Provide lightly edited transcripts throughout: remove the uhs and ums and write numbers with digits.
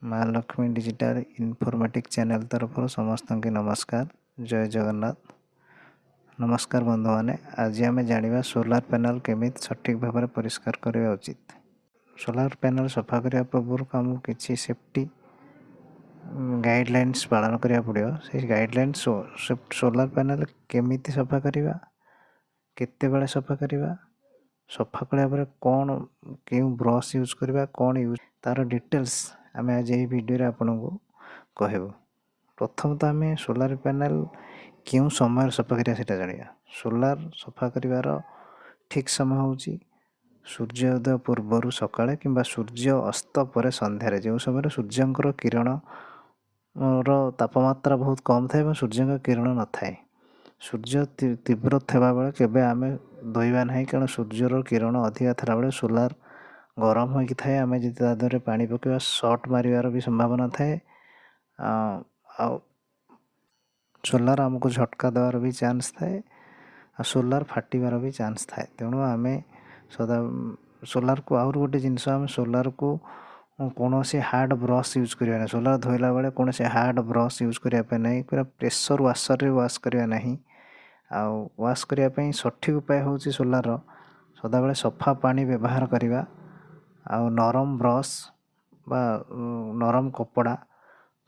माँ Lakshmi digital इनफॉर्मेटिक channel तरफ समस्त की नमस्कार। जय जगन्नाथ। नमस्कार बंधु मैंने आज आम जाना सोलार पैनल केमी सठिक भाव में परिष्कार करने उचित। सोलार पैनल सफा करने पूर्व आमको किसी सेफ्टी गाइडलाइंस पालन करा पड़ो। से गाइडलाइंस सोलार पैनल केमी सफा करवा, केते बेले सफा करवा, सफा कला कौन क्यों ब्रश यूज करवा, कौन यूज तार डिटेल्स आम आज ये वीडियो आपन को कहबू। प्रथम तो आम सोलार पैनल क्यों समय सफा करा से जाना। सोलार सफा कर ठीक समय हूँ सूर्योदय पूर्वर सकाଳେ कि सूर्य अस्त पर संध्यारे जो समय सूर्यंकर किरण तापमात्रा बहुत कम थाए सूर्य किरण न थाए। सूर्य तीव्र था बेले केवे आम धोइबा ना, कारण सूर्यर किरण अधिका था बेले सोलार गरम होगी थाए। आम जी तादे पानी पकड़ा सर्ट मारिबार भी संभावना थाए। सोलार आमको झटका देवार भी चान्स थाए, सोलार फाटिबार भी चान्स थाए। तेणु आम सदा सोलार को आउर गोटे जिनस आम सोलार को कौन से हार्ड ब्रश यूज करवा ना। सोलार धोइला बेले कौन से हार्ड ब्रश यूज करने ना, पूरा प्रेशर वाशर वाश करवा ना। वाश करने सठिक उपाय हूँ सोलार सदाबले सफा पानी व्यवहार करवा, नरम ब्रश बा नरम कपड़ा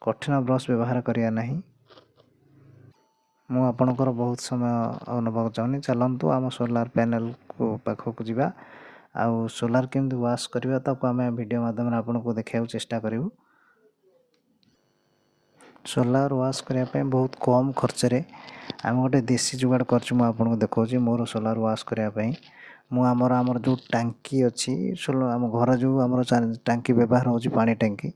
कठिन ब्रश व्यवहार करवा ना। मु आपणकर बहुत समय अनुभव चाहूनी। चलतु आम सोलार पैनल को पाखक जावा आउ सोलार केमती वाश करवा ताको आम वीडियो माध्यम आपको देखा चेष्टा करूँ। सोलार वाश करने बहुत कम खर्चरे आम गोटे देसी जुगाड़ कर देखा मोर सोलार वाश करने। आमर जो टांकी अच्छी आम घर जो आम टांकी व्यवहार हो पानी टांकी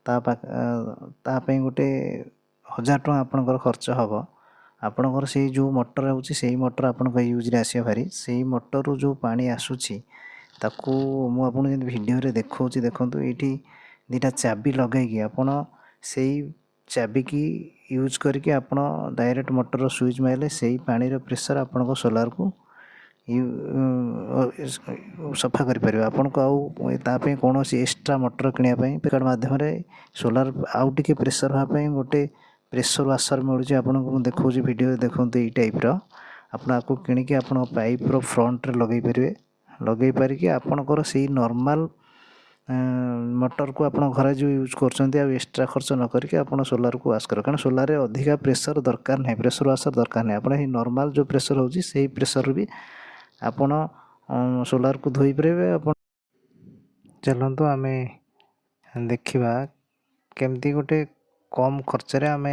तापाई गोटे 1000 टଙ୍କା आपणकर खर्च हम। आपणकर से जो मोटर होची मोटर आपण यूज आस भारी से मोटर जो पानी आसूची ताकू मुझे वीडियो रे देखा देखो ये दुटा चाबी लगे आपड़ से चाबी की यूज करके आप डायरेक्ट मोटर स्विच मारे से पानी प्रेशर आपण सोलार को सफा कर आपन को आउ कौन एक्स्ट्रा मोटर किनापी कार्ड मध्यम सोलार आउ टे प्रेशर हाँपाई गोटे प्रेशर वाशर मिलूँ। आपको देखा वीडियो देखो ये टाइप्र आपको किणिकी आप पाइप फ्रंट लगे पारे लगे पारिकी आपणकर से नॉर्मल मोटर को आप घर जो यूज कर एक्स्ट्रा खर्च न करके आप सोलार को वाश कर, कारण सोलार अधिका प्रेशर दरकार नहीं, प्रेशर वाशर दरकार नहीं। आपड़ नॉर्मल जो प्रेशर होची से प्रेशर भी आपन सोलार को धोई पारे। आप चलतु आम देखा केमती गोटे कम खर्चरे आम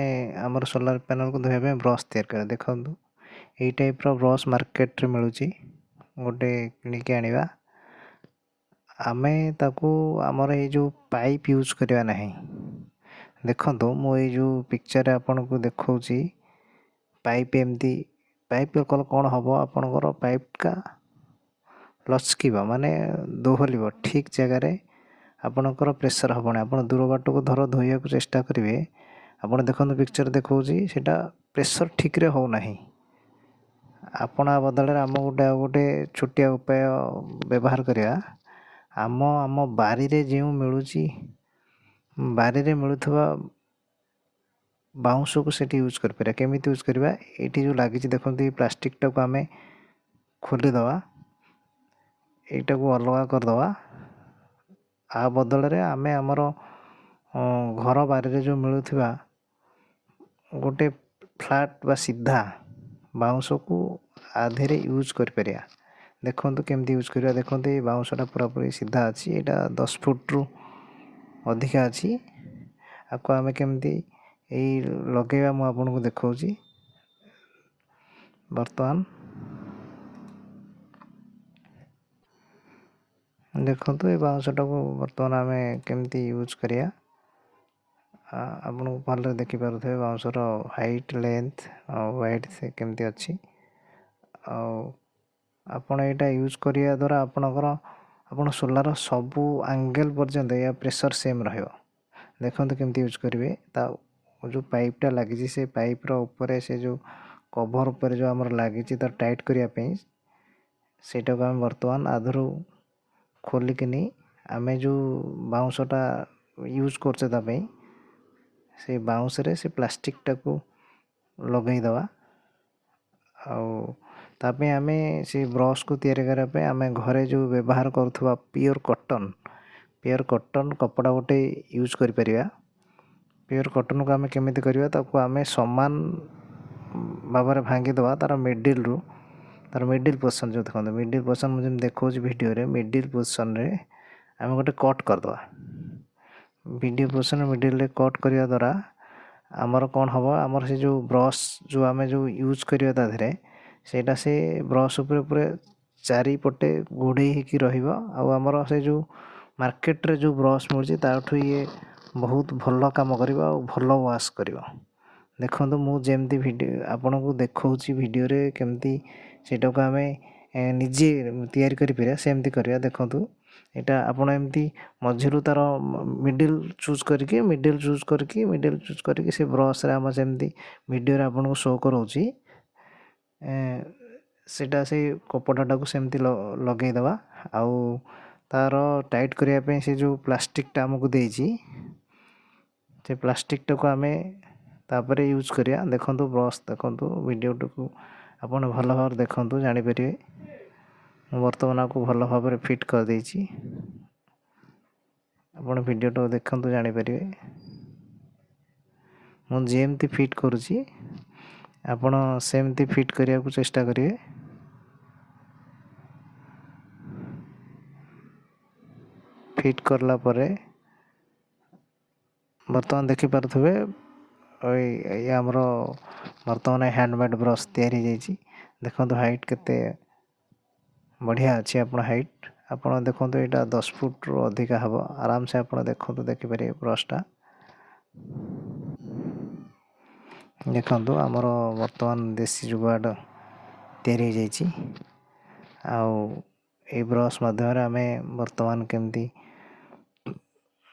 आमर सोलार पैनल को धोया ब्रश तैयार करा। देखो यही टाइप्र ब्रश मार्केट मिलूँ गोटे किणिकी आनिबा। आमे ताकू आमर ये जो पाइप यूज करवा ना। देखो मुझे जो पिक्चर आपन को देखा पाइप एमती पाइप कल कौन हम आपणकर पाइप का लचक माने दोहल ठीक जगार आपणकर प्रेशर हेनी। आप दूर बाट को धर धोया चेष्टा करेंगे आप देखो पिक्चर देखा सेटा प्रेशर ठीक रे हो ना। आपण बदल आम गोटे छोटिया उपाय व्यवहार करवा। आम बारी रे जो मिलूँ बारी रे मिलुवा बाउंस को सेठी यूज कर पारे। केमी यूज करवा ये जो लगी देखो प्लास्टिक टाक आम खोलीदवा यटा को अलग करदवा। आ बदल रे आम आमर घर बारी जो मिलुवा गोटे फ्लैट बा सीधा बाउंस को आधे यूज कर पारिया। देखो केमती यूज करवा। देखो ये बाउंसटा पूरापूरी सीधा अच्छी, यहाँ 10 फुट रु अधिका अच्छी। आपको आम केमती यही लगेगा मुझे देखा बर्तमान। देखो ये बाउंसटा को बर्तमान आम केमती यूज करिया। आपन को भल देखिपे बाउंसर हाइट लेंथ वाइड से केमती अच्छी। आपन यहाँ यूज करिया द्वारा आपणकर आप सोलार सबू एंगल पर्यंत या प्रेशर सेम रहा। देखो केमती यूज करेंगे जो पाइपटा लगी से पाइप्र ऊपर से जो कभर उपर जो आमर लगी टाइट करने सेटा को आम बर्तमान आधर खोलिकी आम जो बाउंसटा यूज करते से बाउंस रे से प्लास्टिक टाको लगेदवा आउ आमे से ब्रश को तैयारी करने आमे घरे जो व्यवहार करुवा प्योर कॉटन कपड़ा गोटे यूज कर परिया। प्योर कॉटन को आमे केमिति करवा ताको आमे समान भाव में भांगी दवा तार मिडिल पोर्शन जो देखो मिडिल पोर्शन मुझे देखो वीडियो रे मिडिल पोर्शन रे आमे गोटे कट करदवा। वीडियो पोर्शन मिडिल रे कट करने द्वारा आमर कौन हम आमर से जो ब्रश जो आमे जो यूज करिया ता धरे सेटा से ब्रश ऊपर पूरे चारिपटे घोड़े होकि रहिबो। आमर से जो मार्केट रे जो ब्रश मिलुची ताठू ये बहुत भल काम करिबो आ भल वाश करिबो। देखो मु जेमती वीडियो आपन को देखौची वीडियो रे केमती सेटा को आमे निजे तैयारी करि परिया सेमती करिया। देखंतु एटा आपण एमती मझिरु तार मिडिल चूज करके से ब्रश रे हम सेमती वीडियो रे आपन को शो करौची सेटा से कपड़ाटा को सेमती लगे दवा आउ तार टाइट करिया पे से जो प्लास्टिक टा हमको देइची से प्लास्टिक टा को आमे तापरे यूज करिया। देखंतु ब्रश देखंतु वीडियो को आपण भल भाव देखंतु जानि परिबे। वर्तमान को भल भाव में फिट कर देइची आपण वीडियो तो देखंतु जानि परिबे। मु जेमती फिट करूची आपण सेमती फिट करिया को चेष्टा करिवे। फिट करला परे वर्तमान देखि पारथुबे ये हमर वर्तमान हैंडमेड ब्रश तैयारी जाइची। देखंतु हाइट केते बढ़िया अच्छी आपण हाइट आपण देखंतु एटा 10 फुट रो अधिक हबो आराम से आपण देखंतु देखि पारे ब्रशटा। देखंतु हमर वर्तमान देसी जुगाड़ तैयारी जाइची आउ ए ब्रश माध्यम रे हमें वर्तमान केमती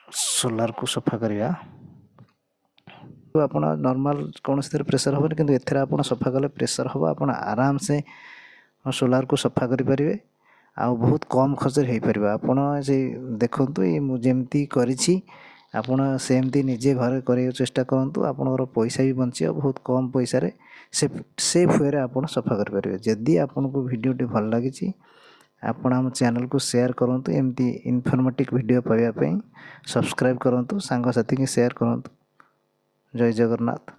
सोलार को सफा करिया। तो आपण नॉर्मल कौन से प्रेशर होबे किंतु एथरा आपण सफा कले प्रेशर होबो आपण आराम से सोलार को सफा करि परिबे आ बहुत कम खर्च हो परिबा। आपण जे देखंतु ए मु जेमती करिछि आपण सेमती निजे घर करे चेष्टा करंतु आपनकर पैसा भी बंचियो बहुत कम पैसा रे सेफ वे रे आपण सफा कर परिबे। जदी आपन को वीडियो टी भल लागिछि आपण हम चैनल को शेयर करंतु एमती इन्फॉर्मेटिव वीडियो पाइबा पई सब्सक्राइब करंतु सांग साथी के शेयर करंतु। जय जगन्नाथ।